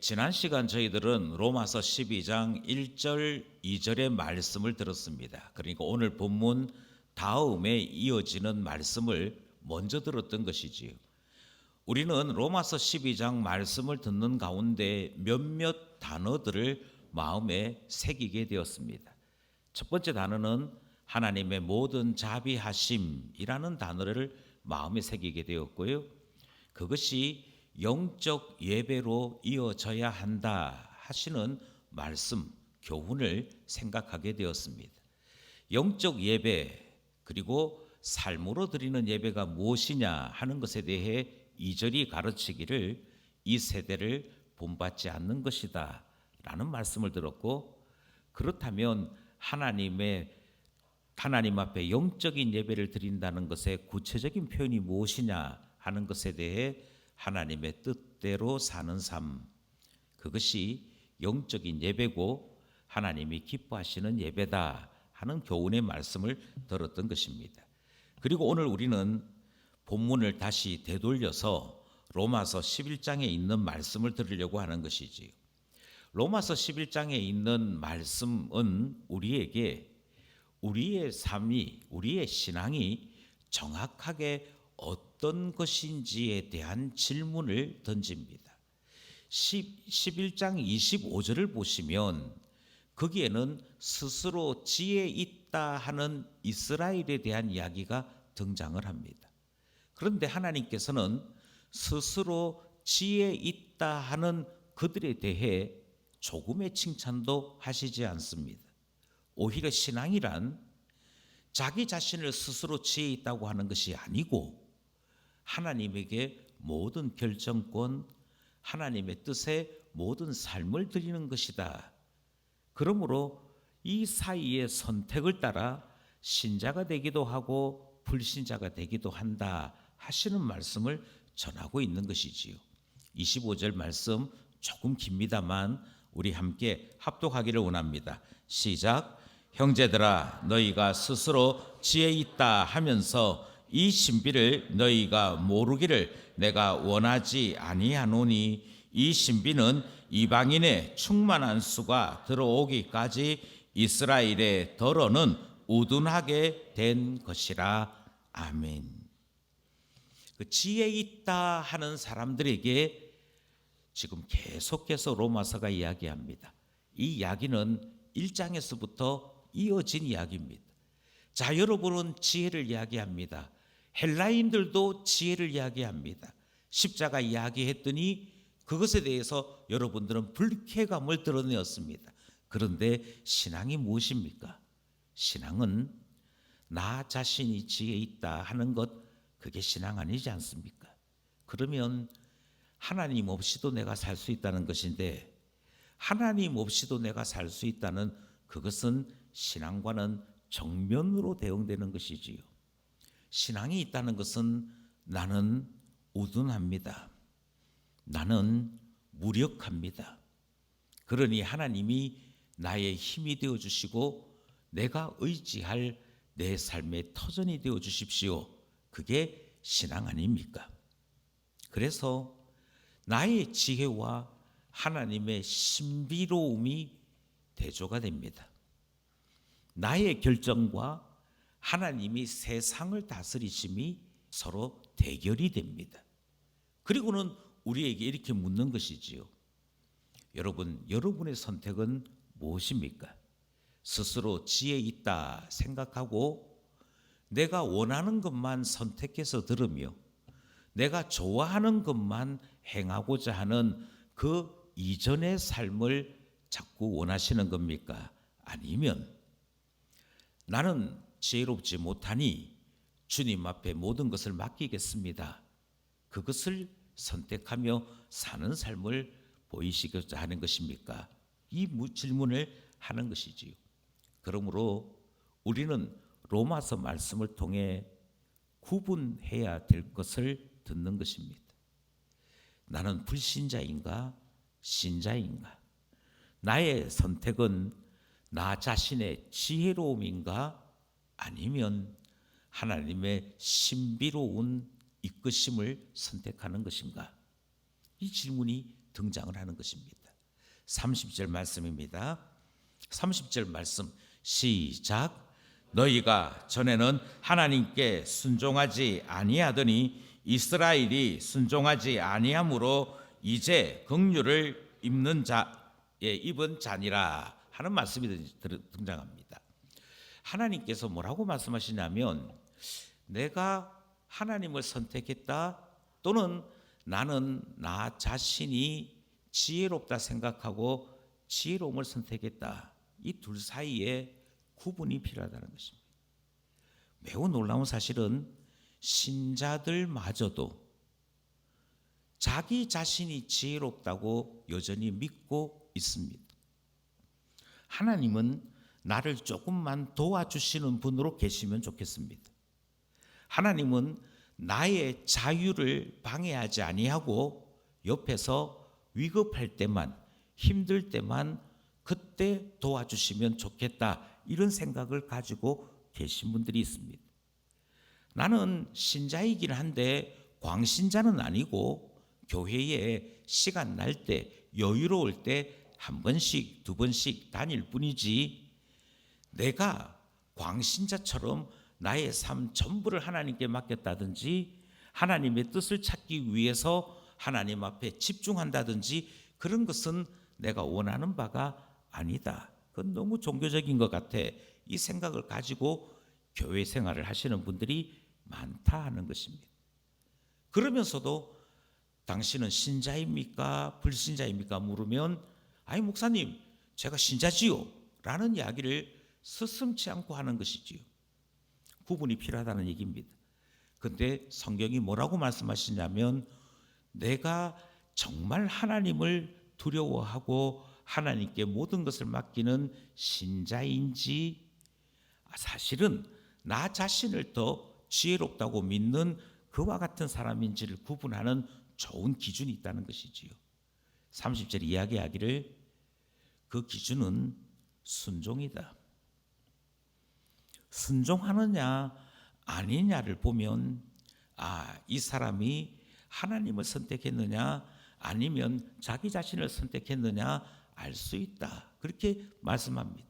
지난 시간 저희들은 로마서 12장 1절, 2절의 말씀을 들었습니다. 그러니까 오늘 본문 다음에 이어지는 말씀을 먼저 들었던 것이지요. 우리는 로마서 12장 말씀을 듣는 가운데 몇몇 단어들을 마음에 새기게 되었습니다. 첫 번째 단어는 하나님의 모든 자비하심이라는 단어를 마음에 새기게 되었고요. 그것이 영적 예배로 이어져야 한다 하시는 말씀, 교훈을 생각하게 되었습니다. 영적 예배 그리고 삶으로 드리는 예배가 무엇이냐 하는 것에 대해 2절이 가르치기를 이 세대를 본받지 않는 것이다 라는 말씀을 들었고, 그렇다면 하나님 앞에 영적인 예배를 드린다는 것의 구체적인 표현이 무엇이냐 하는 것에 대해 하나님의 뜻대로 사는 삶, 그것이 영적인 예배고 하나님이 기뻐하시는 예배다 하는 교훈의 말씀을 들었던 것입니다. 그리고 오늘 우리는 본문을 다시 되돌려서 로마서 11장에 있는 말씀을 들으려고 하는 것이지요. 로마서 11장에 있는 말씀은 우리에게 우리의 삶이, 우리의 신앙이 정확하게 어떤 것인지에 대한 질문을 던집니다. 11장 25절을 보시면 거기에는 스스로 지혜 있다 하는 이스라엘에 대한 이야기가 등장을 합니다. 그런데 하나님께서는 스스로 지혜 있다 하는 그들에 대해 조금의 칭찬도 하시지 않습니다. 오히려 신앙이란 자기 자신을 스스로 지혜 있다고 하는 것이 아니고 하나님에게 모든 결정권, 하나님의 뜻에 모든 삶을 드리는 것이다. 그러므로 이 사이의 선택을 따라 신자가 되기도 하고 불신자가 되기도 한다 하시는 말씀을 전하고 있는 것이지요. 25절 말씀 조금 깁니다만 우리 함께 합독하기를 원합니다. 시작. 형제들아, 너희가 스스로 지혜 있다 하면서 이 신비를 너희가 모르기를 내가 원하지 아니하노니, 이 신비는 이방인의 충만한 수가 들어오기까지 이스라엘의 덜어는 우둔하게 된 것이라. 아멘. 그 지혜 있다 하는 사람들에게 지금 계속해서 로마서가 이야기합니다. 이 이야기는 1장에서부터 이어진 이야기입니다. 자, 여러분은 지혜를 이야기합니다. 헬라인들도 지혜를 이야기합니다. 십자가 이야기했더니 그것에 대해서 여러분들은 불쾌감을 드러내었습니다. 그런데 신앙이 무엇입니까? 신앙은 나 자신이 지혜 있다 하는 것, 그게 신앙 아니지 않습니까? 그러면 하나님 없이도 내가 살 수 있다는 것인데, 하나님 없이도 내가 살 수 있다는 그것은 신앙과는 정면으로 대응되는 것이지요. 신앙이 있다는 것은 나는 우둔합니다. 나는 무력합니다. 그러니 하나님이 나의 힘이 되어 주시고 내가 의지할 내 삶의 터전이 되어 주십시오. 그게 신앙 아닙니까? 그래서 나의 지혜와 하나님의 신비로움이 대조가 됩니다. 나의 결정과 하나님이 세상을 다스리심이 서로 대결이 됩니다. 그리고는 우리에게 이렇게 묻는 것이지요. 여러분, 여러분의 선택은 무엇입니까? 스스로 지혜 있다 생각하고 내가 원하는 것만 선택해서 들으며 내가 좋아하는 것만 행하고자 하는 그 이전의 삶을 자꾸 원하시는 겁니까? 아니면 나는 지혜롭지 못하니 주님 앞에 모든 것을 맡기겠습니다. 그것을 선택하며 사는 삶을 보이시고자 하는 것입니까? 이 질문을 하는 것이지요. 그러므로 우리는 로마서 말씀을 통해 구분해야 될 것을 듣는 것입니다. 나는 불신자인가? 신자인가? 나의 선택은 나 자신의 지혜로움인가? 아니면 하나님의 신비로운 이끄심을 선택하는 것인가? 이 질문이 등장을 하는 것입니다. 30절 말씀입니다. 30절 말씀 시작. 너희가 전에는 하나님께 순종하지 아니하더니 이스라엘이 순종하지 아니함으로 이제 긍휼을 입은 자니라 하는 말씀이 등장합니다. 하나님께서 뭐라고 말씀하시냐면 내가 하나님을 선택했다 또는 나는 나 자신이 지혜롭다 생각하고 지혜로움을 선택했다. 이 둘 사이에 구분이 필요하다는 것입니다. 매우 놀라운 사실은 신자들마저도 자기 자신이 지혜롭다고 여전히 믿고 있습니다. 하나님은 나를 조금만 도와주시는 분으로 계시면 좋겠습니다. 하나님은 나의 자유를 방해하지 아니하고 옆에서 위급할 때만, 힘들 때만 그때 도와주시면 좋겠다, 이런 생각을 가지고 계신 분들이 있습니다. 나는 신자이긴 한데 광신자는 아니고 교회에 시간 날 때, 여유로울 때 한 번씩 두 번씩 다닐 뿐이지 내가 광신자처럼 나의 삶 전부를 하나님께 맡겼다든지 하나님의 뜻을 찾기 위해서 하나님 앞에 집중한다든지 그런 것은 내가 원하는 바가 아니다. 그건 너무 종교적인 것 같아. 이 생각을 가지고 교회 생활을 하시는 분들이 많다 하는 것입니다. 그러면서도 당신은 신자입니까? 불신자입니까? 물으면 아니 목사님 제가 신자지요 라는 이야기를 스슴치 않고 하는 것이지요. 구분이 필요하다는 얘기입니다. 그런데 성경이 뭐라고 말씀하시냐면 내가 정말 하나님을 두려워하고 하나님께 모든 것을 맡기는 신자인지 사실은 나 자신을 더 지혜롭다고 믿는 그와 같은 사람인지를 구분하는 좋은 기준이 있다는 것이지요. 30절 이야기하기를 그 기준은 순종이다. 순종하느냐 아니냐를 보면 이 사람이 하나님을 선택했느냐 아니면 자기 자신을 선택했느냐 알 수 있다. 그렇게 말씀합니다.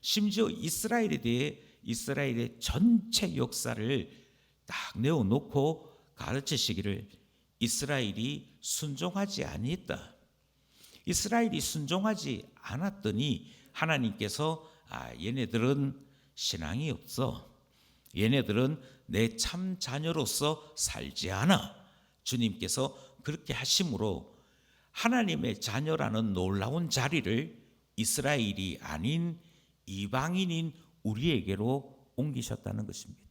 심지어 이스라엘에 대해 이스라엘의 전체 역사를 딱 내어놓고 가르치시기를 이스라엘이 순종하지 아니했다. 이스라엘이 순종하지 않았더니 하나님께서 얘네들은 신앙이 없어. 얘네들은 내 참 자녀로서 살지 않아. 주님께서 그렇게 하심으로 하나님의 자녀라는 놀라운 자리를 이스라엘이 아닌 이방인인 우리에게로 옮기셨다는 것입니다.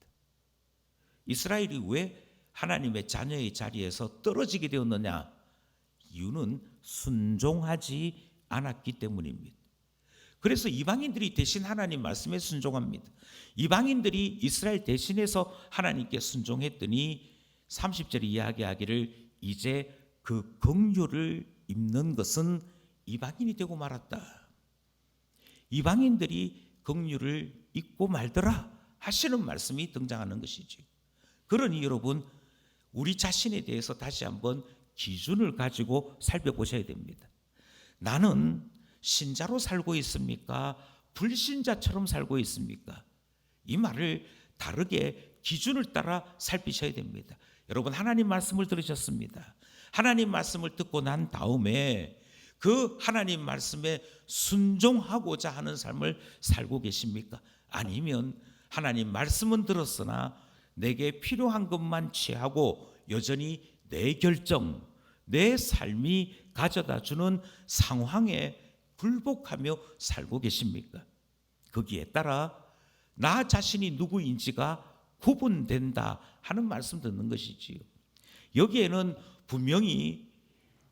이스라엘이 왜 하나님의 자녀의 자리에서 떨어지게 되었느냐? 이유는 순종하지 않았기 때문입니다. 그래서 이방인들이 대신 하나님 말씀에 순종합니다. 이방인들이 이스라엘 대신해서 하나님께 순종했더니 30절에 이야기하기를 이제 그 긍휼을 입는 것은 이방인이 되고 말았다. 이방인들이 긍휼을 입고 말더라 하시는 말씀이 등장하는 것이죠. 그러니 여러분 우리 자신에 대해서 다시 한번 기준을 가지고 살펴보셔야 됩니다. 나는 신자로 살고 있습니까? 불신자처럼 살고 있습니까? 이 말을 다르게 기준을 따라 살피셔야 됩니다. 여러분 하나님 말씀을 들으셨습니다. 하나님 말씀을 듣고 난 다음에 그 하나님 말씀에 순종하고자 하는 삶을 살고 계십니까? 아니면 하나님 말씀은 들었으나 내게 필요한 것만 취하고 여전히 내 결정, 내 삶이 가져다 주는 상황에 굴복하며 살고 계십니까? 거기에 따라 나 자신이 누구인지가 구분된다 하는 말씀 듣는 것이지요. 여기에는 분명히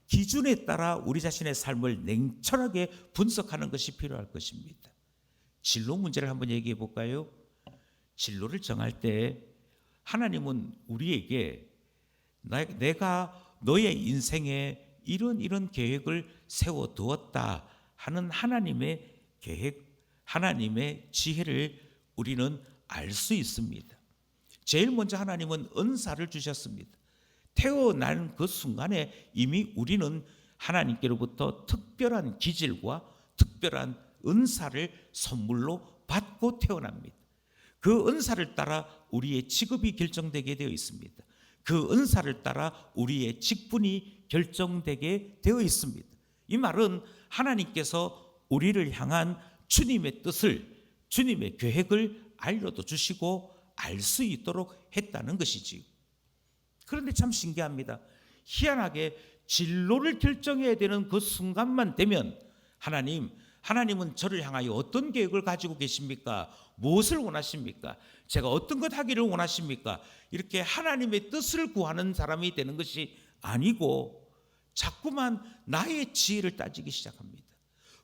기준에 따라 우리 자신의 삶을 냉철하게 분석하는 것이 필요할 것입니다. 진로 문제를 한번 얘기해 볼까요? 진로를 정할 때 하나님은 우리에게 내가 너의 인생에 이런 계획을 세워두었다 하는 하나님의 계획, 하나님의 지혜를 우리는 알 수 있습니다. 제일 먼저 하나님은 은사를 주셨습니다. 태어난 그 순간에 이미 우리는 하나님께로부터 특별한 기질과 특별한 은사를 선물로 받고 태어납니다. 그 은사를 따라 우리의 직업이 결정되게 되어 있습니다. 그 은사를 따라 우리의 직분이 결정되게 되어 있습니다. 이 말은 하나님께서 우리를 향한 주님의 뜻을, 주님의 계획을 알려도 주시고 알 수 있도록 했다는 것이지요. 그런데 참 신기합니다. 희한하게 진로를 결정해야 되는 그 순간만 되면 하나님은 저를 향하여 어떤 계획을 가지고 계십니까? 무엇을 원하십니까? 제가 어떤 것 하기를 원하십니까? 이렇게 하나님의 뜻을 구하는 사람이 되는 것이 아니고 자꾸만 나의 지혜를 따지기 시작합니다.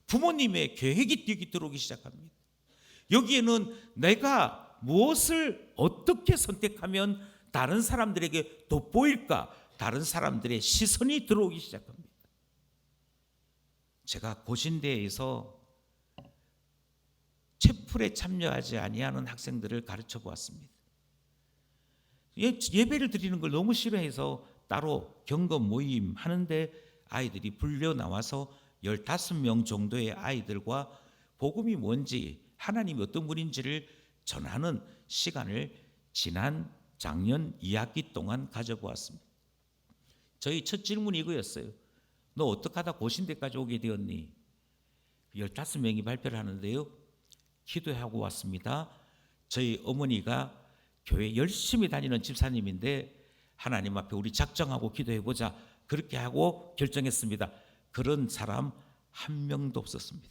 부모님의 계획이 뛰기 들어오기 시작합니다. 여기에는 내가 무엇을 어떻게 선택하면 다른 사람들에게 돋보일까? 다른 사람들의 시선이 들어오기 시작합니다. 제가 고신대에서 채플에 참여하지 아니하는 학생들을 가르쳐 보았습니다. 예배를 드리는 걸 너무 싫어해서 따로 경건 모임 하는데 아이들이 불려 나와서 15명 정도의 아이들과 복음이 뭔지, 하나님이 어떤 분인지를 전하는 시간을 지난 작년 2학기 동안 가져보았습니다. 저희 첫 질문이 이거였어요. 너 어떻게 하다 고신대까지 오게 되었니? 15명이 발표를 하는데요. 기도하고 왔습니다. 저희 어머니가 교회 열심히 다니는 집사님인데 하나님 앞에 우리 작정하고 기도해보자. 그렇게 하고 결정했습니다. 그런 사람 한 명도 없었습니다.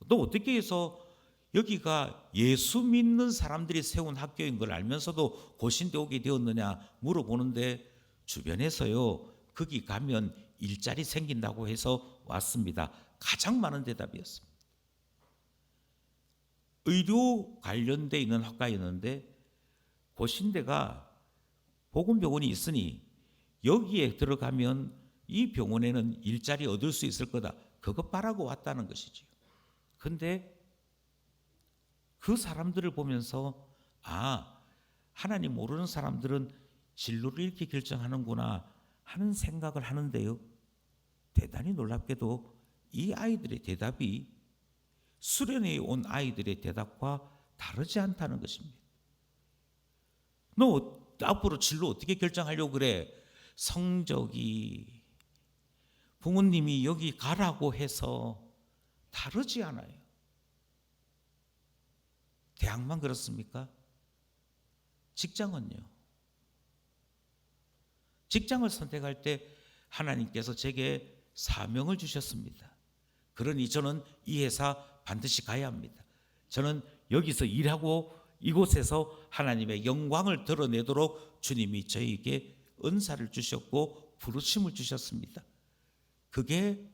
너 어떻게 해서 여기가 예수 믿는 사람들이 세운 학교인 걸 알면서도 고신대 오게 되었느냐 물어보는데 주변에서요, 거기 가면 일자리 생긴다고 해서 왔습니다. 가장 많은 대답이었습니다. 의료 관련돼 있는 학과였는데 고신대가 복음병원이 있으니 여기에 들어가면 이 병원에는 일자리 얻을 수 있을 거다. 그것 바라고 왔다는 것이죠. 그런데 그 사람들을 보면서 하나님 모르는 사람들은 진로를 이렇게 결정하는구나 하는 생각을 하는데요. 대단히 놀랍게도 이 아이들의 대답이 수련회에 온 아이들의 대답과 다르지 않다는 것입니다. 너 앞으로 진로 어떻게 결정하려고 그래? 성적이 부모님이 여기 가라고 해서 다르지 않아요. 대학만 그렇습니까? 직장은요? 직장을 선택할 때 하나님께서 제게 사명을 주셨습니다. 그러니 저는 이 회사 반드시 가야 합니다. 저는 여기서 일하고 이곳에서 하나님의 영광을 드러내도록 주님이 저에게 은사를 주셨고 부르심을 주셨습니다. 그게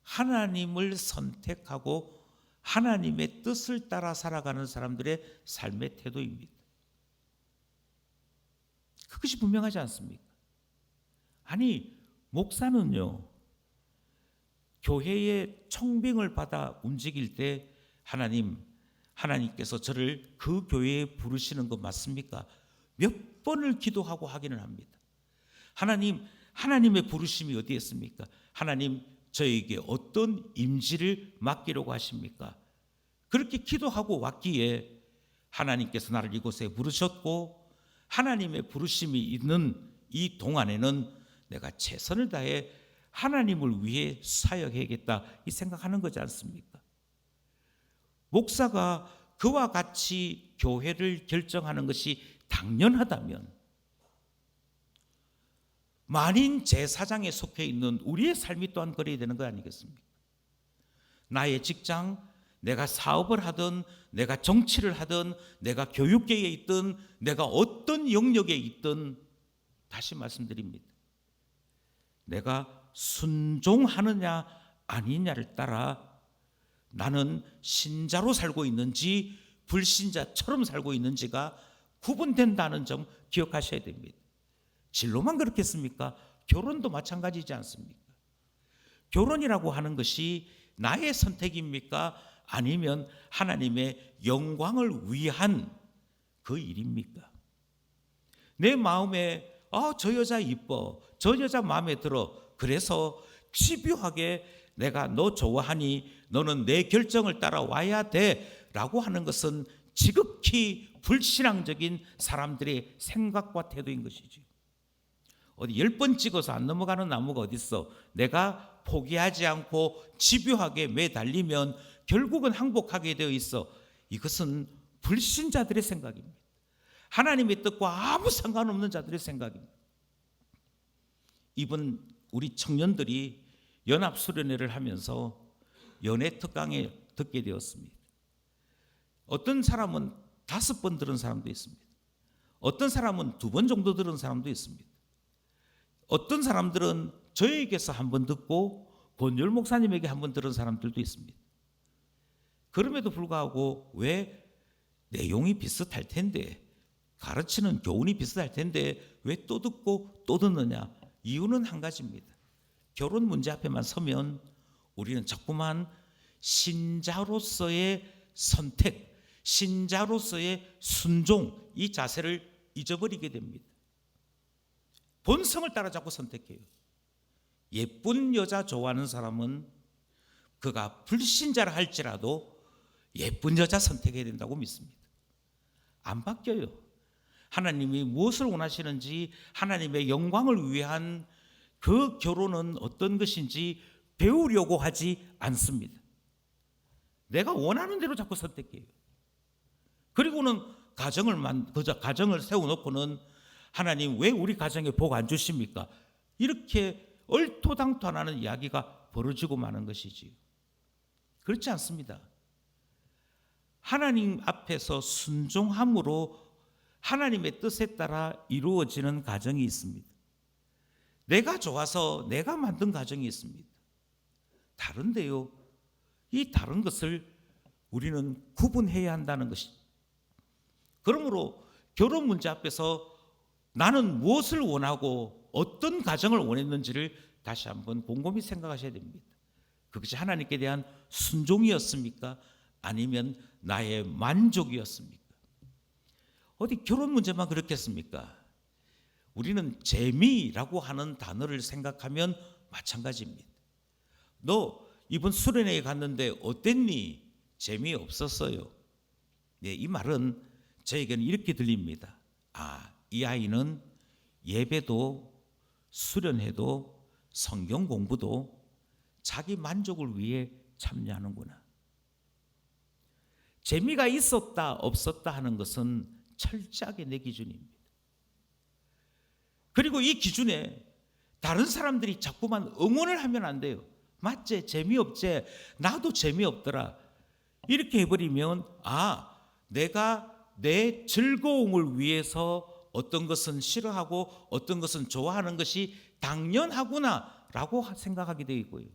하나님을 선택하고 하나님의 뜻을 따라 살아가는 사람들의 삶의 태도입니다. 그것이 분명하지 않습니까? 아니, 목사는요, 교회의 청빙을 받아 움직일 때 하나님께서 저를 그 교회에 부르시는 거 맞습니까? 몇 번을 기도하고 확인을 합니다. 하나님의 부르심이 어디에 있습니까? 하나님, 저에게 어떤 임지를 맡기려고 하십니까? 그렇게 기도하고 왔기에 하나님께서 나를 이곳에 부르셨고 하나님의 부르심이 있는 이 동안에는 내가 최선을 다해 하나님을 위해 사역해야겠다 이 생각하는 거지 않습니까? 목사가 그와 같이 교회를 결정하는 것이 당연하다면 만인 제사장에 속해 있는 우리의 삶이 또한 그래야 되는 거 아니겠습니까? 나의 직장, 내가 사업을 하든 내가 정치를 하든 내가 교육계에 있든 내가 어떤 영역에 있든 다시 말씀드립니다. 내가 순종하느냐 아니냐를 따라 나는 신자로 살고 있는지 불신자처럼 살고 있는지가 구분된다는 점 기억하셔야 됩니다. 진로만 그렇겠습니까? 결혼도 마찬가지지 않습니까? 결혼이라고 하는 것이 나의 선택입니까? 아니면 하나님의 영광을 위한 그 일입니까? 내 마음에 저 여자 이뻐, 저 여자 마음에 들어, 그래서 집요하게 내가 너 좋아하니 너는 내 결정을 따라와야 돼 라고 하는 것은 지극히 불신앙적인 사람들의 생각과 태도인 것이지. 어디 10번 찍어서 안 넘어가는 나무가 어디 있어. 내가 포기하지 않고 집요하게 매달리면 결국은 항복하게 되어 있어. 이것은 불신자들의 생각입니다. 하나님의 뜻과 아무 상관없는 자들의 생각입니다. 이번 우리 청년들이 연합수련회를 하면서 연애 특강에 듣게 되었습니다. 어떤 사람은 5번 들은 사람도 있습니다. 어떤 사람은 2번 정도 들은 사람도 있습니다. 어떤 사람들은 저에게서 1번 듣고 권율 목사님에게 1번 들은 사람들도 있습니다. 그럼에도 불구하고 왜 내용이 비슷할 텐데, 가르치는 교훈이 비슷할 텐데 왜 또 듣고 또 듣느냐? 이유는 한 가지입니다. 결혼 문제 앞에만 서면 우리는 자꾸만 신자로서의 선택, 신자로서의 순종, 이 자세를 잊어버리게 됩니다. 본성을 따라 자꾸 선택해요. 예쁜 여자 좋아하는 사람은 그가 불신자라 할지라도 예쁜 여자 선택해야 된다고 믿습니다. 안 바뀌어요. 하나님이 무엇을 원하시는지, 하나님의 영광을 위한 그 결혼은 어떤 것인지 배우려고 하지 않습니다. 내가 원하는 대로 자꾸 선택해요. 그리고는 가정을 세워놓고는 하나님 왜 우리 가정에 복 안 주십니까? 이렇게 얼토당토하는 이야기가 벌어지고 마는 것이지요. 그렇지 않습니다. 하나님 앞에서 순종함으로 하나님의 뜻에 따라 이루어지는 가정이 있습니다. 내가 좋아서 내가 만든 가정이 있습니다. 다른데요. 이 다른 것을 우리는 구분해야 한다는 것이죠. 그러므로 결혼 문제 앞에서 나는 무엇을 원하고 어떤 가정을 원했는지를 다시 한번 곰곰이 생각하셔야 됩니다. 그것이 하나님께 대한 순종이었습니까? 아니면 나의 만족이었습니까? 어디 결혼 문제만 그렇겠습니까? 우리는 재미라고 하는 단어를 생각하면 마찬가지입니다. 너 이번 수련회에 갔는데 어땠니? 재미없었어요. 네, 이 말은 저에게는 이렇게 들립니다. 이 아이는 예배도 수련회도 성경 공부도 자기 만족을 위해 참여하는구나. 재미가 있었다 없었다 하는 것은 철저하게 내 기준입니다. 그리고 이 기준에 다른 사람들이 자꾸만 응원을 하면 안 돼요. 맞지? 재미없지? 나도 재미없더라. 이렇게 해버리면 내가 내 즐거움을 위해서 어떤 것은 싫어하고 어떤 것은 좋아하는 것이 당연하구나 라고 생각하게 되어 있고요.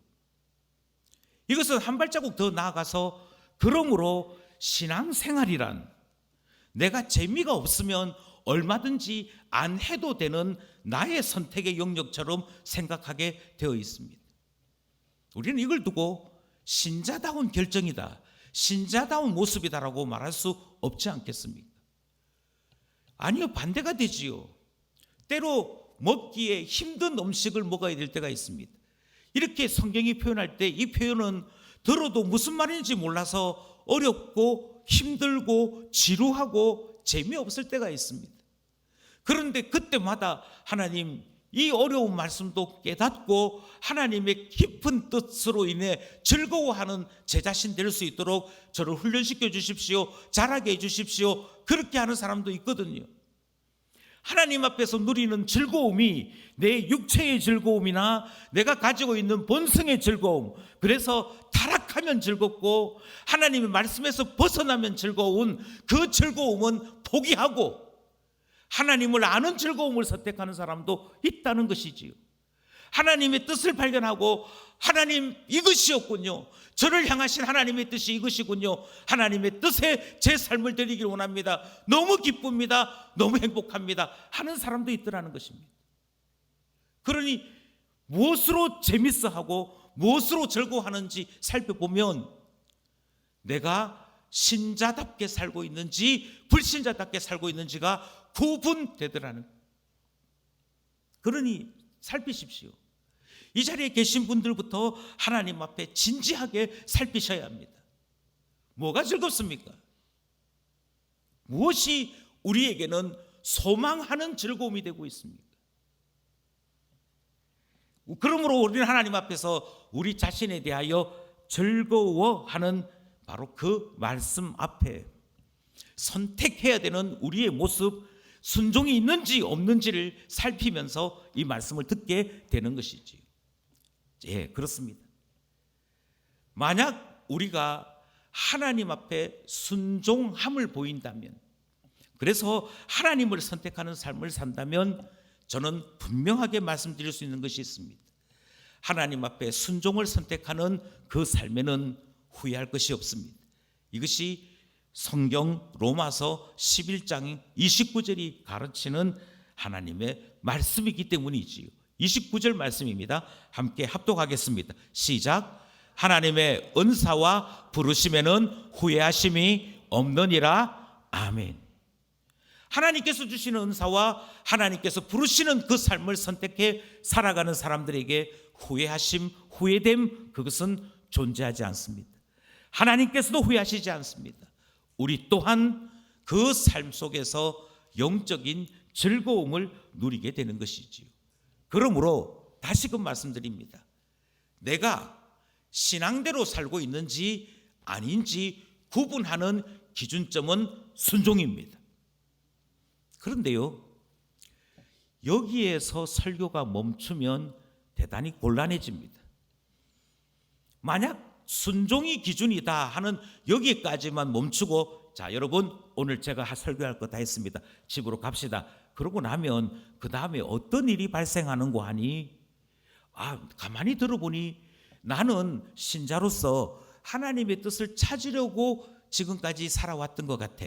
이것은 한 발자국 더 나아가서 그러므로 신앙생활이란 내가 재미가 없으면 얼마든지 안 해도 되는 나의 선택의 영역처럼 생각하게 되어 있습니다. 우리는 이걸 두고 신자다운 결정이다, 신자다운 모습이다라고 말할 수 없지 않겠습니까? 아니요, 반대가 되지요. 때로 먹기에 힘든 음식을 먹어야 될 때가 있습니다. 이렇게 성경이 표현할 때 이 표현은 들어도 무슨 말인지 몰라서 어렵고 힘들고 지루하고 재미없을 때가 있습니다. 그런데 그때마다 하나님 이 어려운 말씀도 깨닫고 하나님의 깊은 뜻으로 인해 즐거워하는 제 자신 될 수 있도록 저를 훈련시켜 주십시오. 자라게 해 주십시오. 그렇게 하는 사람도 있거든요. 하나님 앞에서 누리는 즐거움이 내 육체의 즐거움이나 내가 가지고 있는 본성의 즐거움, 그래서 타락하면 즐겁고 하나님의 말씀에서 벗어나면 즐거운 그 즐거움은 포기하고 하나님을 아는 즐거움을 선택하는 사람도 있다는 것이지요. 하나님의 뜻을 발견하고 하나님 이것이었군요, 저를 향하신 하나님의 뜻이 이것이군요, 하나님의 뜻에 제 삶을 드리길 원합니다, 너무 기쁩니다, 너무 행복합니다 하는 사람도 있더라는 것입니다. 그러니 무엇으로 재밌어하고 무엇으로 즐거워하는지 살펴보면 내가 신자답게 살고 있는지 불신자답게 살고 있는지가 구분되더라는. 그러니 살피십시오. 이 자리에 계신 분들부터 하나님 앞에 진지하게 살피셔야 합니다. 뭐가 즐겁습니까? 무엇이 우리에게는 소망하는 즐거움이 되고 있습니까? 그러므로 우리는 하나님 앞에서 우리 자신에 대하여 즐거워하는 바로 그 말씀 앞에 선택해야 되는 우리의 모습, 순종이 있는지 없는지를 살피면서 이 말씀을 듣게 되는 것이지. 예, 그렇습니다. 만약 우리가 하나님 앞에 순종함을 보인다면, 그래서 하나님을 선택하는 삶을 산다면 저는 분명하게 말씀드릴 수 있는 것이 있습니다. 하나님 앞에 순종을 선택하는 그 삶에는 후회할 것이 없습니다. 이것이 성경 로마서 11장 29절이 가르치는 하나님의 말씀이기 때문이지요. 29절 말씀입니다. 함께 합독하겠습니다. 시작. 하나님의 은사와 부르심에는 후회하심이 없느니라. 아멘. 하나님께서 주시는 은사와 하나님께서 부르시는 그 삶을 선택해 살아가는 사람들에게 후회하심, 후회됨, 그것은 존재하지 않습니다. 하나님께서도 후회하시지 않습니다. 우리 또한 그 삶 속에서 영적인 즐거움을 누리게 되는 것이지요. 그러므로 다시금 말씀드립니다. 내가 신앙대로 살고 있는지 아닌지 구분하는 기준점은 순종입니다. 그런데요, 여기에서 설교가 멈추면 대단히 곤란해집니다. 만약 순종이 기준이다 하는 여기까지만 멈추고, 자 여러분 오늘 제가 설교할 거 다 했습니다, 집으로 갑시다, 그러고 나면 그 다음에 어떤 일이 발생하는고 하니, 가만히 들어보니 나는 신자로서 하나님의 뜻을 찾으려고 지금까지 살아왔던 것 같아.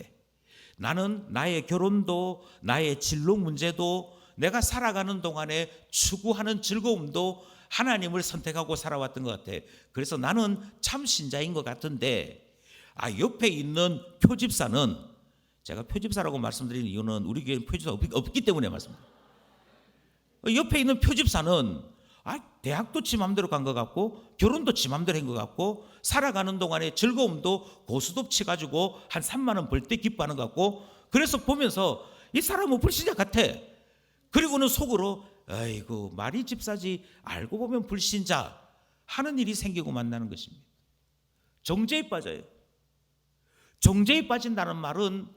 나는 나의 결혼도, 나의 진로 문제도, 내가 살아가는 동안에 추구하는 즐거움도 하나님을 선택하고 살아왔던 것 같아. 그래서 나는 참 신자인 것 같은데, 옆에 있는 표집사는, 제가 표집사라고 말씀드리는 이유는 우리 교회는 표집사 없기 때문에 말씀드립니다. 옆에 있는 표집사는 대학도 지 맘대로 간 것 같고, 결혼도 지 맘대로 한 것 같고, 살아가는 동안에 즐거움도 고스톱 치가지고 한 3만 원 벌 때 기뻐하는 것 같고, 그래서 보면서 이 사람은 불신자 같아. 그리고는 속으로 아이고 말이 집사지, 알고 보면 불신자 하는 일이 생기고 만나는 것입니다. 정죄에 빠져요. 정죄에 빠진다는 말은,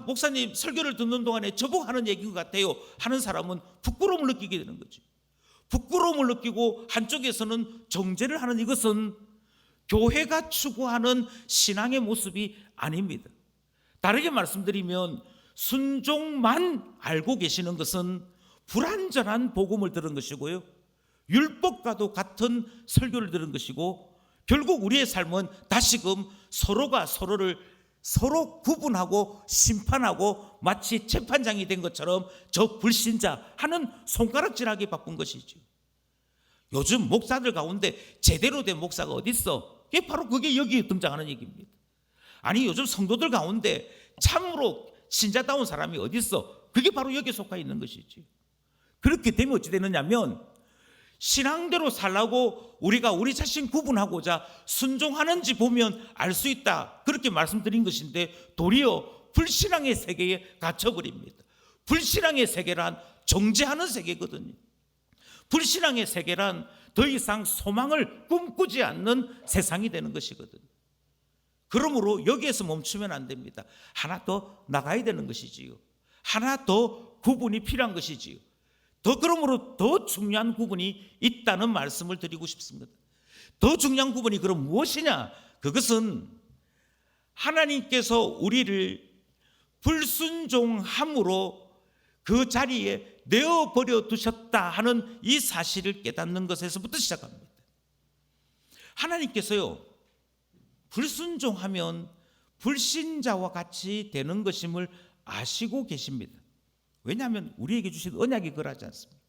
목사님 설교를 듣는 동안에 저보고 하는 얘기인 것 같아요 하는 사람은 부끄러움을 느끼게 되는 거죠. 부끄러움을 느끼고 한쪽에서는 정죄를 하는, 이것은 교회가 추구하는 신앙의 모습이 아닙니다. 다르게 말씀드리면 순종만 알고 계시는 것은 불완전한 복음을 들은 것이고요, 율법과도 같은 설교를 들은 것이고, 결국 우리의 삶은 다시금 서로가 서로를 서로 구분하고 심판하고 마치 재판장이 된 것처럼 저 불신자 하는 손가락질하기 바쁜 것이죠. 요즘 목사들 가운데 제대로 된 목사가 어디 있어? 그게 여기 등장하는 얘기입니다. 아니 요즘 성도들 가운데 참으로 신자다운 사람이 어디 있어? 그게 바로 여기에 속해 있는 것이지. 그렇게 되면 어찌 되느냐면, 신앙대로 살라고 우리가 우리 자신 구분하고자 순종하는지 보면 알 수 있다, 그렇게 말씀드린 것인데, 도리어 불신앙의 세계에 갇혀버립니다. 불신앙의 세계란 정죄하는 세계거든요. 불신앙의 세계란 더 이상 소망을 꿈꾸지 않는 세상이 되는 것이거든요. 그러므로 여기에서 멈추면 안 됩니다. 하나 더 나가야 되는 것이지요. 하나 더 구분이 필요한 것이지요. 그러므로 더 중요한 구분이 있다는 말씀을 드리고 싶습니다. 더 중요한 구분이 그럼 무엇이냐? 그것은 하나님께서 우리를 불순종함으로 그 자리에 내어버려 두셨다 하는 이 사실을 깨닫는 것에서부터 시작합니다. 하나님께서요, 불순종하면 불신자와 같이 되는 것임을 아시고 계십니다. 왜냐하면 우리에게 주신 언약이 그러하지 않습니다.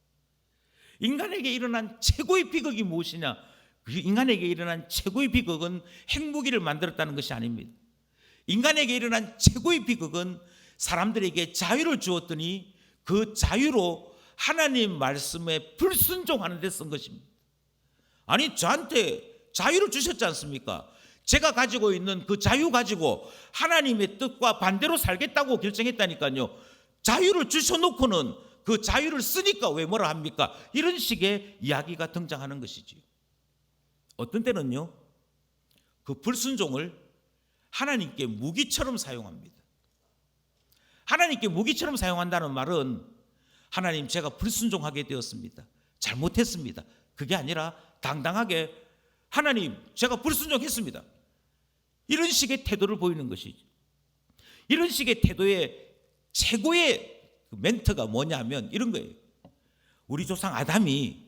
인간에게 일어난 최고의 비극이 무엇이냐? 인간에게 일어난 최고의 비극은 핵무기를 만들었다는 것이 아닙니다. 인간에게 일어난 최고의 비극은 사람들에게 자유를 주었더니 그 자유로 하나님 말씀에 불순종하는 데 쓴 것입니다. 아니 저한테 자유를 주셨지 않습니까? 제가 가지고 있는 그 자유 가지고 하나님의 뜻과 반대로 살겠다고 결정했다니까요. 자유를 주셔놓고는 그 자유를 쓰니까 왜 뭐라 합니까? 이런 식의 이야기가 등장하는 것이지요. 어떤 때는요, 그 불순종을 하나님께 무기처럼 사용합니다. 하나님께 무기처럼 사용한다는 말은 하나님 제가 불순종하게 되었습니다. 잘못했습니다. 그게 아니라 당당하게 하나님 제가 불순종했습니다. 이런 식의 태도를 보이는 것이죠. 이런 식의 태도의 최고의 멘트가 뭐냐면 이런 거예요. 우리 조상 아담이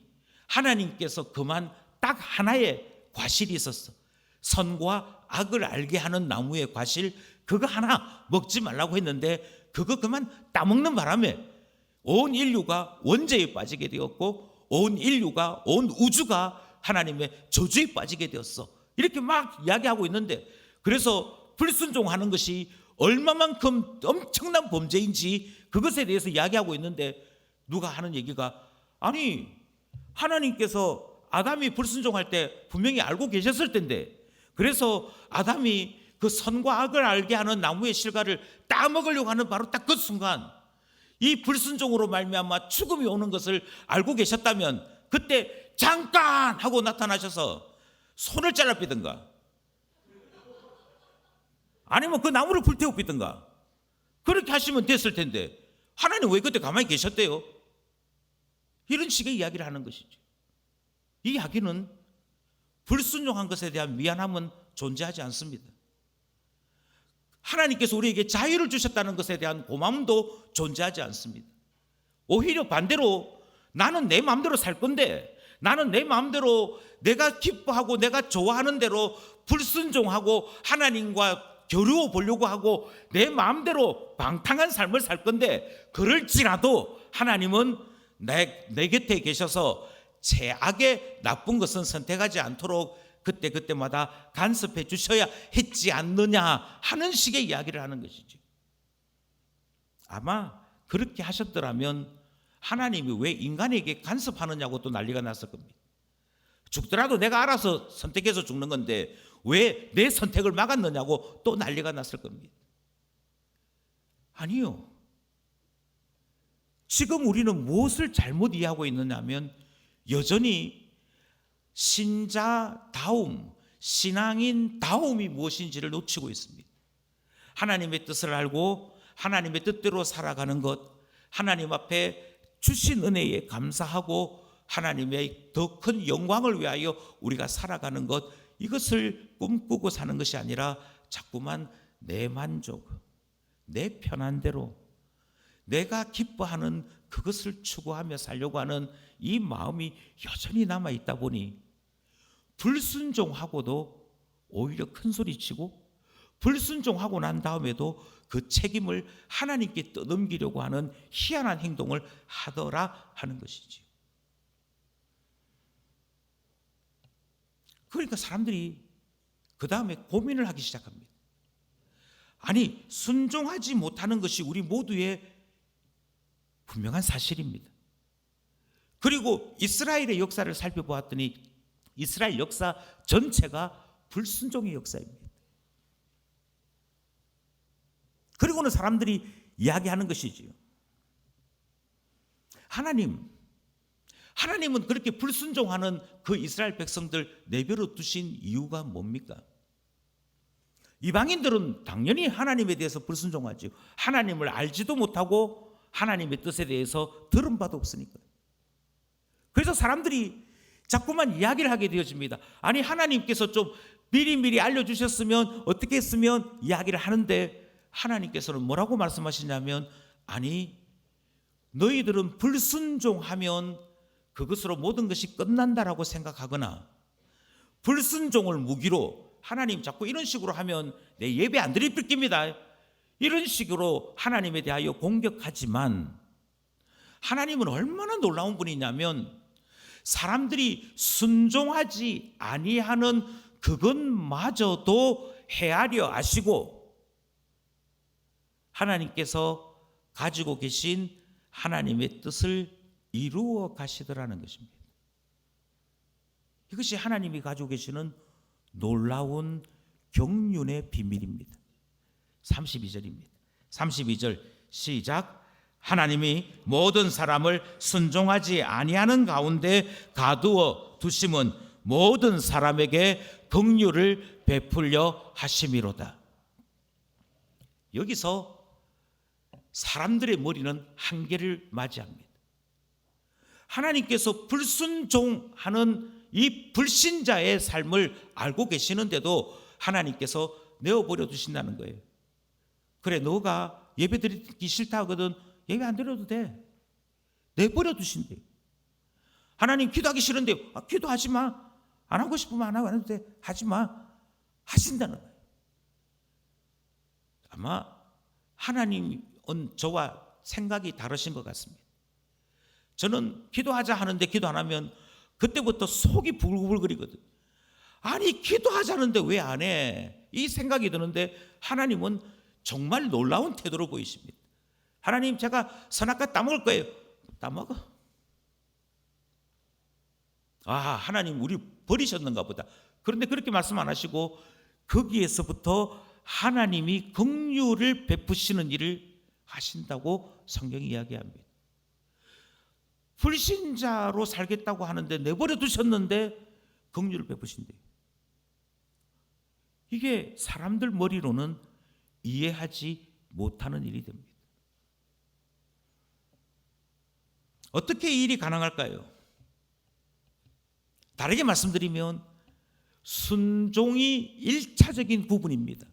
하나님께서 그만 딱 하나의 과실이 있었어. 선과 악을 알게 하는 나무의 과실 그거 하나 먹지 말라고 했는데 그거 그만 따먹는 바람에 온 인류가 원죄에 빠지게 되었고 온 인류가 온 우주가 하나님의 저주에 빠지게 되었어. 이렇게 막 이야기하고 있는데 그래서 불순종하는 것이 얼마만큼 엄청난 범죄인지 그것에 대해서 이야기하고 있는데 누가 하는 얘기가 아니 하나님께서 아담이 불순종할 때 분명히 알고 계셨을 텐데 그래서 아담이 그 선과 악을 알게 하는 나무의 실과를 따먹으려고 하는 바로 딱 그 순간 이 불순종으로 말미암아 죽음이 오는 것을 알고 계셨다면 그때 잠깐 하고 나타나셔서 손을 잘라 삐든가 아니면 그 나무를 불태워 삐든가 그렇게 하시면 됐을 텐데 하나님 왜 그때 가만히 계셨대요? 이런 식의 이야기를 하는 것이죠. 이 이야기는 불순종한 것에 대한 미안함은 존재하지 않습니다. 하나님께서 우리에게 자유를 주셨다는 것에 대한 고마움도 존재하지 않습니다. 오히려 반대로 나는 내 마음대로 살 건데 나는 내 마음대로 내가 기뻐하고 내가 좋아하는 대로 불순종하고 하나님과 겨루어 보려고 하고 내 마음대로 방탕한 삶을 살 건데 그럴지라도 하나님은 내 곁에 계셔서 최악의 나쁜 것은 선택하지 않도록 그때마다 간섭해 주셔야 했지 않느냐 하는 식의 이야기를 하는 것이죠. 아마 그렇게 하셨더라면 하나님이 왜 인간에게 간섭하느냐고 또 난리가 났을 겁니다. 죽더라도 내가 알아서 선택해서 죽는 건데 왜 내 선택을 막았느냐고 또 난리가 났을 겁니다. 아니요. 지금 우리는 무엇을 잘못 이해하고 있느냐면 여전히 신자다움, 신앙인다움이 무엇인지를 놓치고 있습니다. 하나님의 뜻을 알고 하나님의 뜻대로 살아가는 것, 하나님 앞에 주신 은혜에 감사하고 하나님의 더 큰 영광을 위하여 우리가 살아가는 것, 이것을 꿈꾸고 사는 것이 아니라 자꾸만 내 만족, 내 편한 대로 내가 기뻐하는 그것을 추구하며 살려고 하는 이 마음이 여전히 남아있다 보니 불순종하고도 오히려 큰 소리치고 불순종하고 난 다음에도 그 책임을 하나님께 떠넘기려고 하는 희한한 행동을 하더라 하는 것이지. 그러니까 사람들이 그 다음에 고민을 하기 시작합니다. 아니 순종하지 못하는 것이 우리 모두의 분명한 사실입니다. 그리고 이스라엘의 역사를 살펴보았더니 이스라엘 역사 전체가 불순종의 역사입니다. 그리고는 사람들이 이야기하는 것이지요. 하나님은 그렇게 불순종하는 그 이스라엘 백성들 내버려 두신 이유가 뭡니까? 이방인들은 당연히 하나님에 대해서 불순종하죠. 하나님을 알지도 못하고 하나님의 뜻에 대해서 들은 바도 없으니까. 그래서 사람들이 자꾸만 이야기를 하게 되어집니다. 아니 하나님께서 좀 미리미리 알려주셨으면 어떻게 했으면 이야기를 하는데 하나님께서는 뭐라고 말씀하시냐면 아니 너희들은 불순종하면 그것으로 모든 것이 끝난다라고 생각하거나 불순종을 무기로 하나님 자꾸 이런 식으로 하면 내 예배 안 드릴 삐깁니다. 이런 식으로 하나님에 대하여 공격하지만 하나님은 얼마나 놀라운 분이냐면 사람들이 순종하지 아니하는 그것마저도 헤아려 아시고 하나님께서 가지고 계신 하나님의 뜻을 이루어 가시더라는 것입니다. 이것이 하나님이 가지고 계시는 놀라운 경륜의 비밀입니다. 32절입니다. 32절 시작. 하나님이 모든 사람을 순종하지 아니하는 가운데 가두어 두심은 모든 사람에게 긍휼을 베풀려 하심이로다. 여기서 사람들의 머리는 한계를 맞이합니다. 하나님께서 불순종하는 이 불신자의 삶을 알고 계시는데도 하나님께서 내어버려 두신다는 거예요. 그래, 너가 예배 드리기 싫다 하거든 예배 안 드려도 돼. 내버려 두신대요. 하나님 기도하기 싫은데 기도하지 마. 안 하고 싶으면 안 해도 돼. 하지 마. 하신다는 거예요. 아마 하나님은 저와 생각이 다르신 것 같습니다. 저는 기도하자 하는데 기도 안 하면 그때부터 속이 부글부글거리거든요. 아니 기도하자는데 왜 안 해? 이 생각이 드는데 하나님은 정말 놀라운 태도로 보이십니다. 하나님 제가 선악과 따먹을 거예요. 따먹어. 하나님 우리 버리셨는가 보다. 그런데 그렇게 말씀 안 하시고 거기에서부터 하나님이 긍휼을 베푸시는 일을 하신다고 성경이 이야기합니다. 불신자로 살겠다고 하는데 내버려 두셨는데 긍휼을 베푸신대요. 이게 사람들 머리로는 이해하지 못하는 일이 됩니다. 어떻게 이 일이 가능할까요? 다르게 말씀드리면 순종이 1차적인 구분입니다.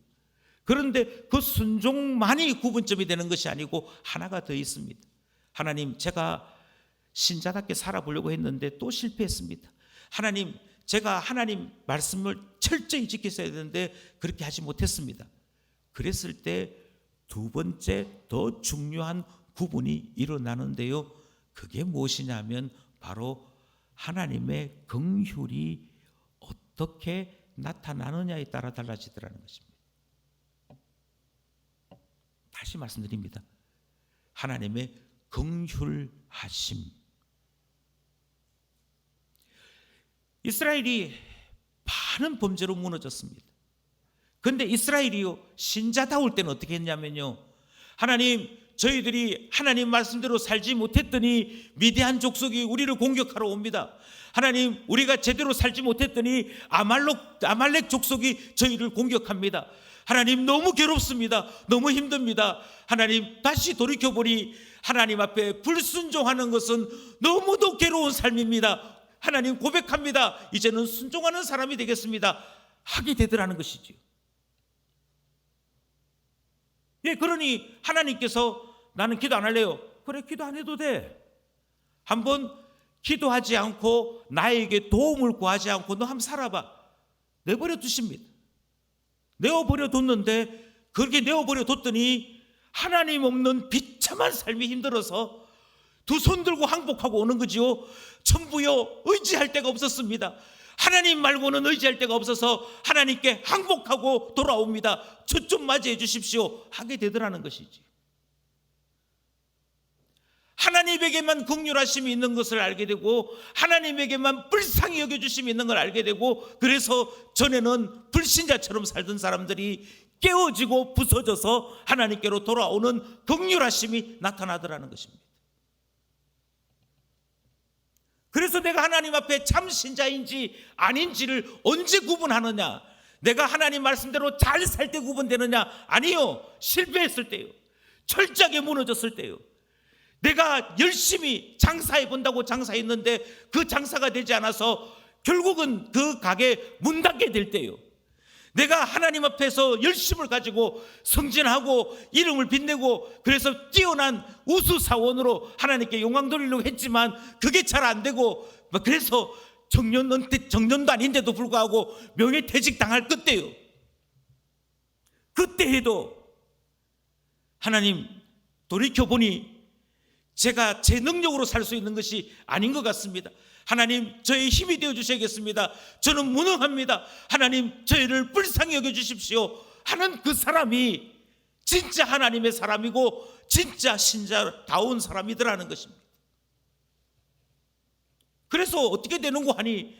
그런데 그 순종만이 구분점이 되는 것이 아니고 하나가 더 있습니다. 하나님 제가 신자답게 살아보려고 했는데 또 실패했습니다. 하나님 제가 하나님 말씀을 철저히 지켰어야 되는데 그렇게 하지 못했습니다. 그랬을 때 두 번째 더 중요한 구분이 일어나는데요. 그게 무엇이냐 하면 바로 하나님의 긍휼이 어떻게 나타나느냐에 따라 달라지더라는 것입니다. 다시 말씀드립니다. 하나님의 긍휼하심. 이스라엘이 많은 범죄로 무너졌습니다. 그런데 이스라엘이요 신자다울 때는 어떻게 했냐면요, 하나님 저희들이 하나님 말씀대로 살지 못했더니 미디안 족속이 우리를 공격하러 옵니다. 하나님 우리가 제대로 살지 못했더니 아말렉 족속이 저희를 공격합니다. 하나님 너무 괴롭습니다. 너무 힘듭니다. 하나님 다시 돌이켜보니 하나님 앞에 불순종하는 것은 너무도 괴로운 삶입니다. 하나님 고백합니다. 이제는 순종하는 사람이 되겠습니다. 하게 되더라는 것이죠. 예, 그러니 하나님께서 나는 기도 안 할래요. 그래, 기도 안 해도 돼. 한번 기도하지 않고 나에게 도움을 구하지 않고 너 한번 살아봐. 내버려 두십니다. 내어버려 뒀는데 그렇게 내어버려 뒀더니 하나님 없는 비참한 삶이 힘들어서 두 손 들고 항복하고 오는 거지요. 전부요 의지할 데가 없었습니다. 하나님 말고는 의지할 데가 없어서 하나님께 항복하고 돌아옵니다. 저 좀 맞이해 주십시오 하게 되더라는 것이지. 하나님에게만 긍휼하심이 있는 것을 알게 되고 하나님에게만 불쌍히 여겨주심이 있는 걸 알게 되고, 그래서 전에는 불신자처럼 살던 사람들이 깨어지고 부서져서 하나님께로 돌아오는 긍휼하심이 나타나더라는 것입니다. 그래서 내가 하나님 앞에 참 신자인지 아닌지를 언제 구분하느냐? 내가 하나님 말씀대로 잘 살 때 구분되느냐? 아니요, 실패했을 때요, 철저하게 무너졌을 때요, 내가 열심히 장사해 본다고 장사했는데 그 장사가 되지 않아서 결국은 그 가게 문 닫게 될 때요, 내가 하나님 앞에서 열심을 가지고 승진하고 이름을 빛내고 그래서 뛰어난 우수사원으로 하나님께 영광 돌리려고 했지만 그게 잘 안 되고, 그래서 정년도 아닌데도 불구하고 명예퇴직 당할 그때요, 그때 해도 하나님 돌이켜보니 제가 제 능력으로 살 수 있는 것이 아닌 것 같습니다. 하나님 저의 힘이 되어 주셔야겠습니다. 저는 무능합니다. 하나님 저희를 불쌍히 여겨주십시오 하는 그 사람이 진짜 하나님의 사람이고 진짜 신자다운 사람이더라는 것입니다. 그래서 어떻게 되는고 하니,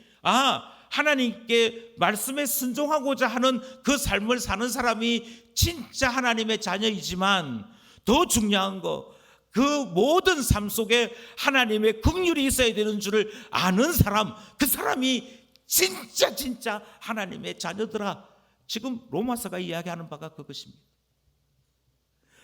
하나님께 말씀에 순종하고자 하는 그 삶을 사는 사람이 진짜 하나님의 자녀이지만, 더 중요한 거, 그 모든 삶 속에 하나님의 긍휼이 있어야 되는 줄을 아는 사람, 그 사람이 진짜 하나님의 자녀들아. 지금 로마서가 이야기하는 바가 그것입니다.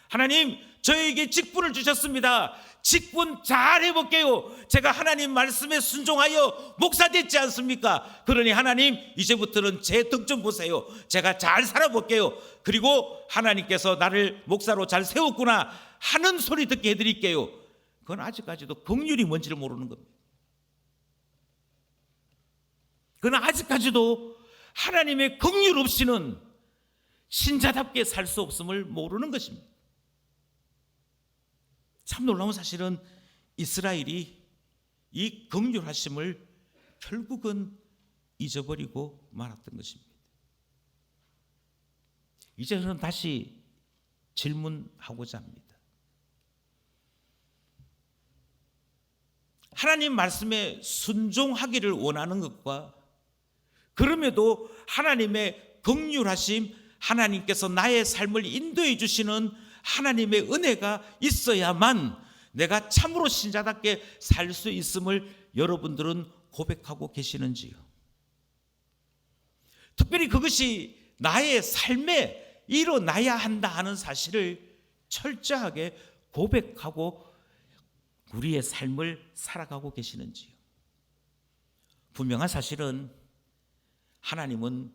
하나님, 저에게 직분을 주셨습니다. 직분 잘 해볼게요. 제가 하나님 말씀에 순종하여 목사 됐지 않습니까? 그러니 하나님, 이제부터는 제 덕 좀 보세요. 제가 잘 살아볼게요. 그리고 하나님께서 나를 목사로 잘 세웠구나 하는 소리 듣게 해드릴게요. 그건 아직까지도 긍휼이 뭔지를 모르는 겁니다. 그건 아직까지도 하나님의 긍휼 없이는 신자답게 살 수 없음을 모르는 것입니다. 참 놀라운 사실은 이스라엘이 이 긍휼하심을 결국은 잊어버리고 말았던 것입니다. 이제 저는 다시 질문하고자 합니다. 하나님 말씀에 순종하기를 원하는 것과, 그럼에도 하나님의 긍휼하심, 하나님께서 나의 삶을 인도해 주시는 하나님의 은혜가 있어야만 내가 참으로 신자답게 살 수 있음을 여러분들은 고백하고 계시는지요? 특별히 그것이 나의 삶에 일어나야 한다 하는 사실을 철저하게 고백하고 우리의 삶을 살아가고 계시는지요? 분명한 사실은 하나님은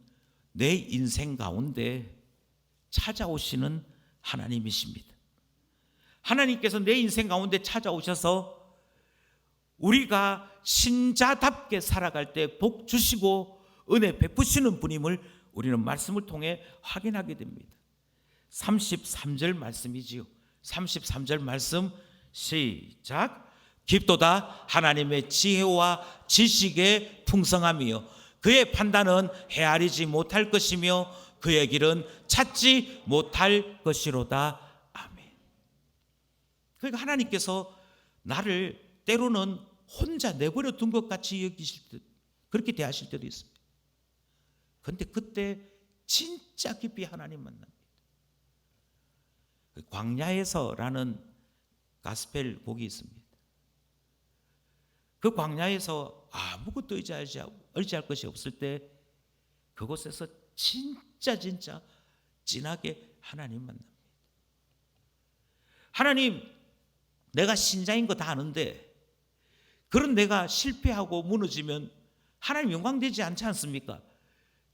내 인생 가운데 찾아오시는 하나님이십니다. 하나님께서 내 인생 가운데 찾아오셔서 우리가 신자답게 살아갈 때 복 주시고 은혜 베푸시는 분임을 우리는 말씀을 통해 확인하게 됩니다. 33절 말씀이지요. 33절 말씀 시작. 깊도다 하나님의 지혜와 지식의 풍성함이요 그의 판단은 헤아리지 못할 것이며 그의 길은 찾지 못할 것이로다. 아멘. 그러니까 하나님께서 나를 때로는 혼자 내버려 둔 것 같이 여기실 듯, 그렇게 대하실 때도 있습니다. 그런데 그때 진짜 깊이 하나님 만납니다. 광야에서라는 가스펠 곡이 있습니다. 그 광야에서 아무것도 의지할 것이 없을 때 그곳에서 진짜 진하게 하나님 만납니다. 하나님, 내가 신자인 거 다 아는데 그런 내가 실패하고 무너지면 하나님 영광되지 않지 않습니까?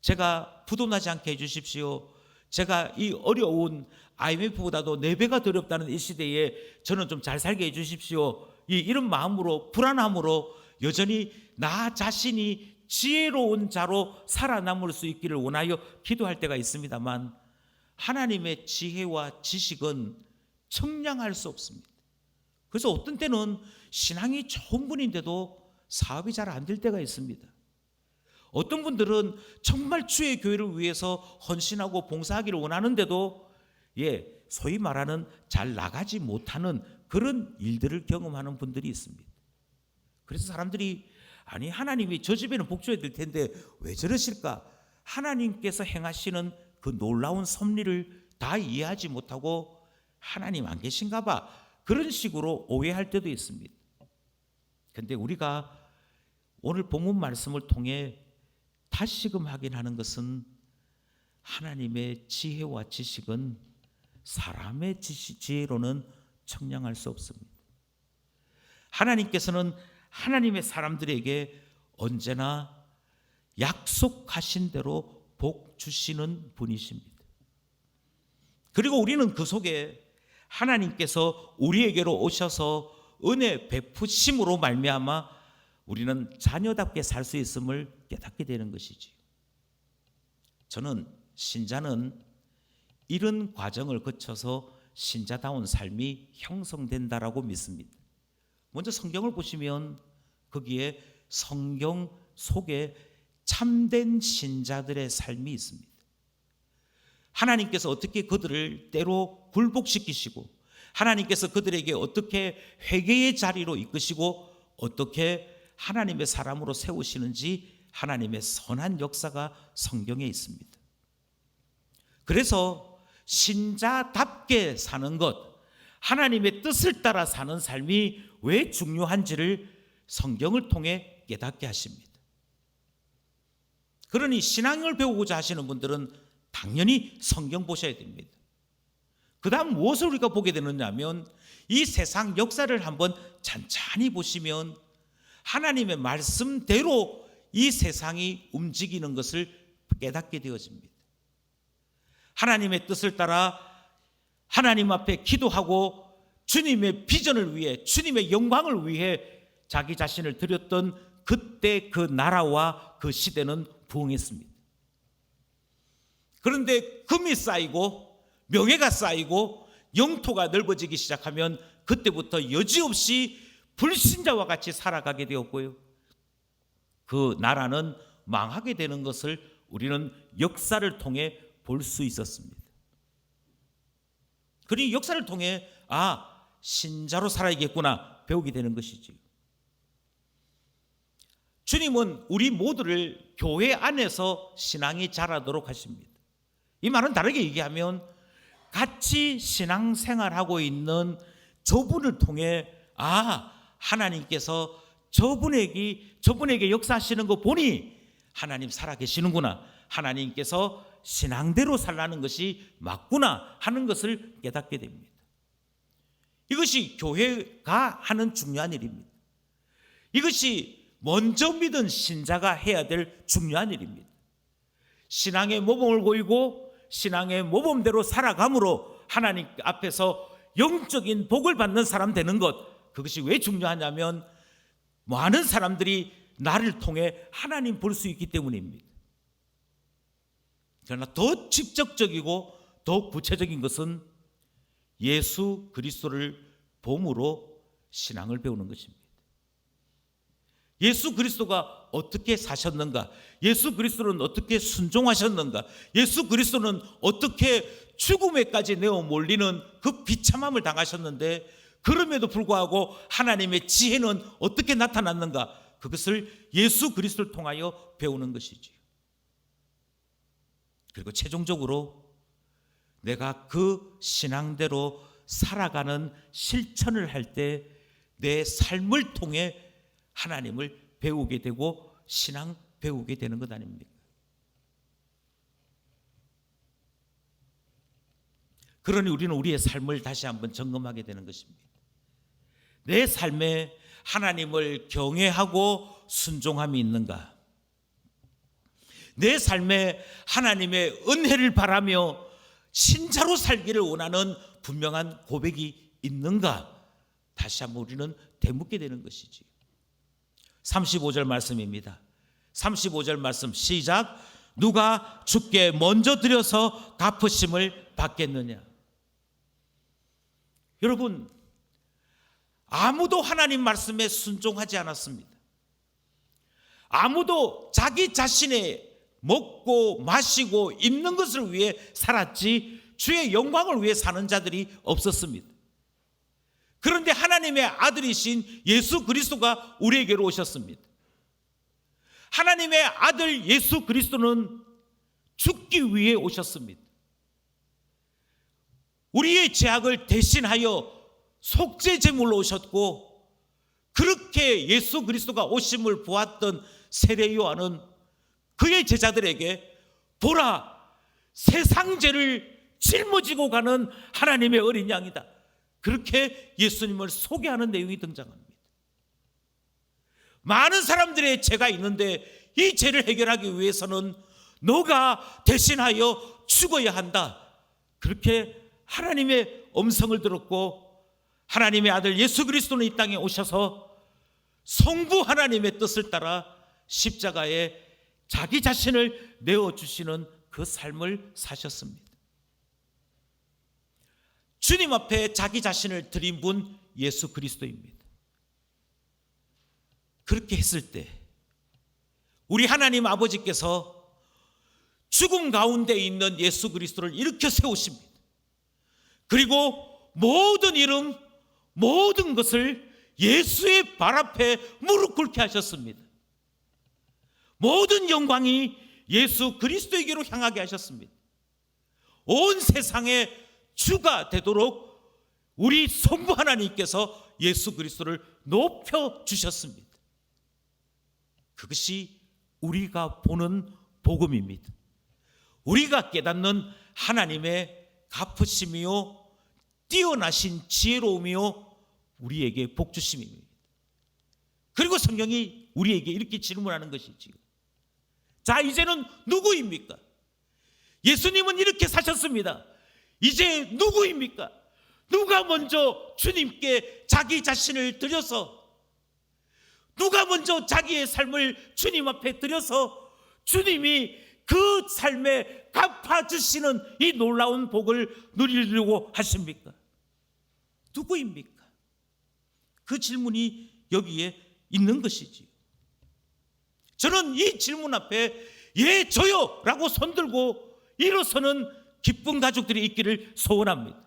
제가 부도나지 않게 해주십시오. 제가 이 어려운 IMF보다도 4배가 더 어렵다는 이 시대에 저는 좀 잘 살게 해주십시오. 이런 마음으로, 불안함으로 여전히 나 자신이 지혜로운 자로 살아남을 수 있기를 원하여 기도할 때가 있습니다만, 하나님의 지혜와 지식은 청량할 수 없습니다. 그래서 어떤 때는 신앙이 좋은 분인데도 사업이 잘 안 될 때가 있습니다. 어떤 분들은 정말 주의 교회를 위해서 헌신하고 봉사하기를 원하는데도 소위 말하는 잘 나가지 못하는 그런 일들을 경험하는 분들이 있습니다. 그래서 사람들이 아니 하나님이 저 집에는 복 줘야 될 텐데 왜 저러실까? 하나님께서 행하시는 그 놀라운 섭리를 다 이해하지 못하고 하나님 안 계신가 봐, 그런 식으로 오해할 때도 있습니다. 그런데 우리가 오늘 본문 말씀을 통해 다시금 확인하는 것은 하나님의 지혜와 지식은 사람의 지혜로는 청량할 수 없습니다. 하나님께서는 하나님의 사람들에게 언제나 약속하신 대로 복 주시는 분이십니다. 그리고 우리는 그 속에 하나님께서 우리에게로 오셔서 은혜 베푸심으로 말미암아 우리는 자녀답게 살 수 있음을 깨닫게 되는 것이지요. 저는 신자는 이런 과정을 거쳐서 신자다운 삶이 형성된다라고 믿습니다. 먼저 성경을 보시면 거기에 성경 속에 참된 신자들의 삶이 있습니다. 하나님께서 어떻게 그들을 때로 굴복시키시고, 하나님께서 그들에게 어떻게 회개의 자리로 이끄시고, 어떻게 하나님의 사람으로 세우시는지 하나님의 선한 역사가 성경에 있습니다. 그래서 신자답게 사는 것, 하나님의 뜻을 따라 사는 삶이 왜 중요한지를 성경을 통해 깨닫게 하십니다. 그러니 신앙을 배우고자 하시는 분들은 당연히 성경 보셔야 됩니다. 그 다음 무엇을 우리가 보게 되느냐 하면 이 세상 역사를 한번 찬찬히 보시면 하나님의 말씀대로 이 세상이 움직이는 것을 깨닫게 되어집니다. 하나님의 뜻을 따라 하나님 앞에 기도하고 주님의 비전을 위해, 주님의 영광을 위해 자기 자신을 드렸던 그때 그 나라와 그 시대는 부흥했습니다. 그런데 금이 쌓이고 명예가 쌓이고 영토가 넓어지기 시작하면 그때부터 여지없이 불신자와 같이 살아가게 되었고요, 그 나라는 망하게 되는 것을 우리는 역사를 통해 볼 수 있었습니다. 그러니 역사를 통해 신자로 살아야겠구나 배우게 되는 것이지. 주님은 우리 모두를 교회 안에서 신앙이 자라도록 하십니다. 이 말은 다르게 얘기하면 같이 신앙생활하고 있는 저분을 통해 하나님께서 저분에게 역사하시는 거 보니 하나님 살아계시는구나, 하나님께서 신앙대로 살라는 것이 맞구나 하는 것을 깨닫게 됩니다. 이것이 교회가 하는 중요한 일입니다. 이것이 먼저 믿은 신자가 해야 될 중요한 일입니다. 신앙의 모범을 보이고 신앙의 모범대로 살아감으로 하나님 앞에서 영적인 복을 받는 사람 되는 것, 그것이 왜 중요하냐면 많은 사람들이 나를 통해 하나님 볼 수 있기 때문입니다. 그러나 더 직접적이고 더 구체적인 것은 예수 그리스도를 봄으로 신앙을 배우는 것입니다. 예수 그리스도가 어떻게 사셨는가, 예수 그리스도는 어떻게 순종하셨는가, 예수 그리스도는 어떻게 죽음에까지 내어 몰리는 그 비참함을 당하셨는데 그럼에도 불구하고 하나님의 지혜는 어떻게 나타났는가, 그것을 예수 그리스도를 통하여 배우는 것이지요. 그리고 최종적으로 내가 그 신앙대로 살아가는 실천을 할 때 내 삶을 통해 하나님을 배우게 되고 신앙 배우게 되는 것 아닙니까? 그러니 우리는 우리의 삶을 다시 한번 점검하게 되는 것입니다. 내 삶에 하나님을 경외하고 순종함이 있는가? 내 삶에 하나님의 은혜를 바라며 신자로 살기를 원하는 분명한 고백이 있는가? 다시 한번 우리는 되묻게 되는 것이지. 35절 말씀입니다. 35절 말씀 시작. 누가 주께 먼저 드려서 갚으심을 받겠느냐? 여러분, 아무도 하나님 말씀에 순종하지 않았습니다. 아무도 자기 자신의 먹고 마시고 입는 것을 위해 살았지 주의 영광을 위해 사는 자들이 없었습니다. 그런데 하나님의 아들이신 예수 그리스도가 우리에게로 오셨습니다. 하나님의 아들 예수 그리스도는 죽기 위해 오셨습니다. 우리의 죄악을 대신하여 속죄 제물로 오셨고, 그렇게 예수 그리스도가 오심을 보았던 세례 요한은 그의 제자들에게 보라, 세상 죄를 짊어지고 가는 하나님의 어린 양이다, 그렇게 예수님을 소개하는 내용이 등장합니다. 많은 사람들의 죄가 있는데 이 죄를 해결하기 위해서는 너가 대신하여 죽어야 한다, 그렇게 하나님의 음성을 들었고, 하나님의 아들 예수 그리스도는 이 땅에 오셔서 성부 하나님의 뜻을 따라 십자가에 자기 자신을 내어주시는 그 삶을 사셨습니다. 주님 앞에 자기 자신을 드린 분 예수 그리스도입니다. 그렇게 했을 때 우리 하나님 아버지께서 죽음 가운데 있는 예수 그리스도를 일으켜 세우십니다. 그리고 모든 이름, 모든 것을 예수의 발 앞에 무릎 꿇게 하셨습니다. 모든 영광이 예수 그리스도에게로 향하게 하셨습니다. 온 세상의 주가 되도록 우리 성부 하나님께서 예수 그리스도를 높여 주셨습니다. 그것이 우리가 보는 복음입니다. 우리가 깨닫는 하나님의 갚으심이요 뛰어나신 지혜로움이요 우리에게 복 주심입니다. 그리고 성경이 우리에게 이렇게 질문하는 것이지요. 자, 이제는 누구입니까? 예수님은 이렇게 사셨습니다. 이제 누구입니까? 누가 먼저 주님께 자기 자신을 드려서, 누가 먼저 자기의 삶을 주님 앞에 드려서 주님이 그 삶에 갚아주시는 이 놀라운 복을 누리려고 하십니까? 누구입니까? 그 질문이 여기에 있는 것이지요. 저는 이 질문 앞에 예 저요 라고 손들고 일어서는 기쁜 가족들이 있기를 소원합니다.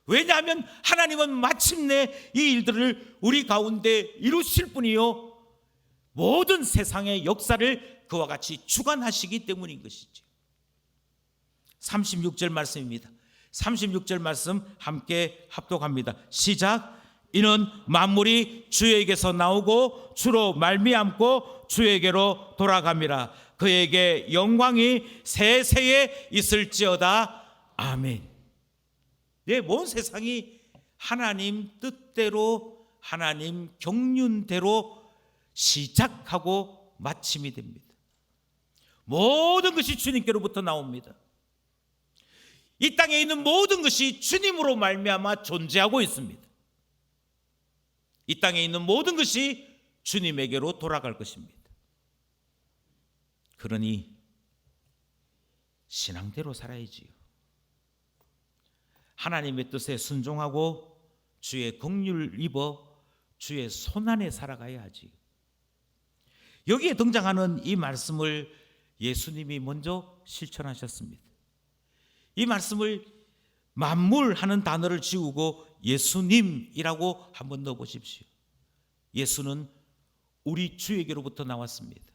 왜냐하면 하나님은 마침내 이 일들을 우리 가운데 이루실 분이요 모든 세상의 역사를 그와 같이 주관하시기 때문인 것이죠. 36절 말씀입니다. 36절 말씀 함께 합독합니다. 시작. 이는 만물이 주에게서 나오고 주로 말미암고 주에게로 돌아갑니다. 그에게 영광이 세세에 있을지어다. 아멘. 온 세상이 하나님 뜻대로 하나님 경륜대로 시작하고 마침이 됩니다. 모든 것이 주님께로부터 나옵니다. 이 땅에 있는 모든 것이 주님으로 말미암아 존재하고 있습니다. 이 땅에 있는 모든 것이 주님에게로 돌아갈 것입니다. 그러니 신앙대로 살아야지요. 하나님의 뜻에 순종하고 주의 긍휼을 입어 주의 손안에 살아가야 하지요. 여기에 등장하는 이 말씀을 예수님이 먼저 실천하셨습니다. 이 말씀을 만물 하는 단어를 지우고 예수님이라고 한번 넣어보십시오. 예수는 우리 주에게로부터 나왔습니다.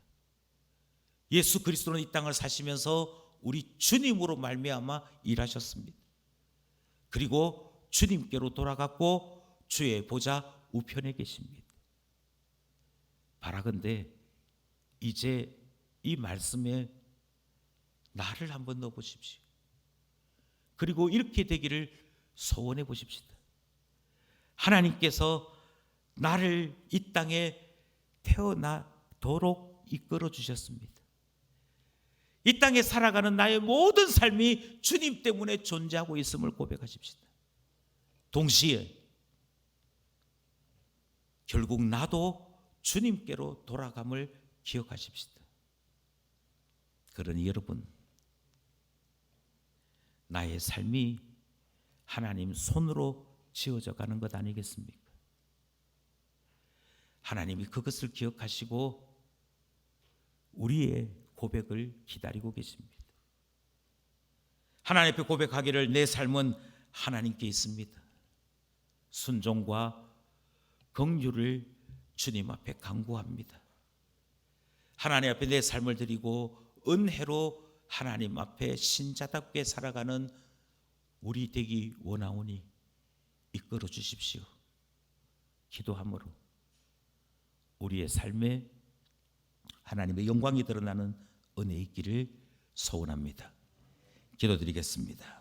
예수 그리스도는 이 땅을 사시면서 우리 주님으로 말미암아 일하셨습니다. 그리고 주님께로 돌아갔고 주의 보좌 우편에 계십니다. 바라건대 이제 이 말씀에 나를 한번 넣어보십시오. 그리고 이렇게 되기를 소원해 보십시다. 하나님께서 나를 이 땅에 태어나도록 이끌어 주셨습니다. 이 땅에 살아가는 나의 모든 삶이 주님 때문에 존재하고 있음을 고백하십시다. 동시에 결국 나도 주님께로 돌아감을 기억하십시다. 그러니 여러분, 나의 삶이 하나님 손으로 지어져 가는 것 아니겠습니까? 하나님이 그것을 기억하시고 우리의 고백을 기다리고 계십니다. 하나님 앞에 고백하기를 내 삶은 하나님께 있습니다. 순종과 긍휼을 주님 앞에 간구합니다. 하나님 앞에 내 삶을 드리고 은혜로 하나님 앞에 신자답게 살아가는 우리 되기 원하오니 이끌어 주십시오. 기도함으로 우리의 삶에 하나님의 영광이 드러나는 은혜 있기를 소원합니다. 기도드리겠습니다.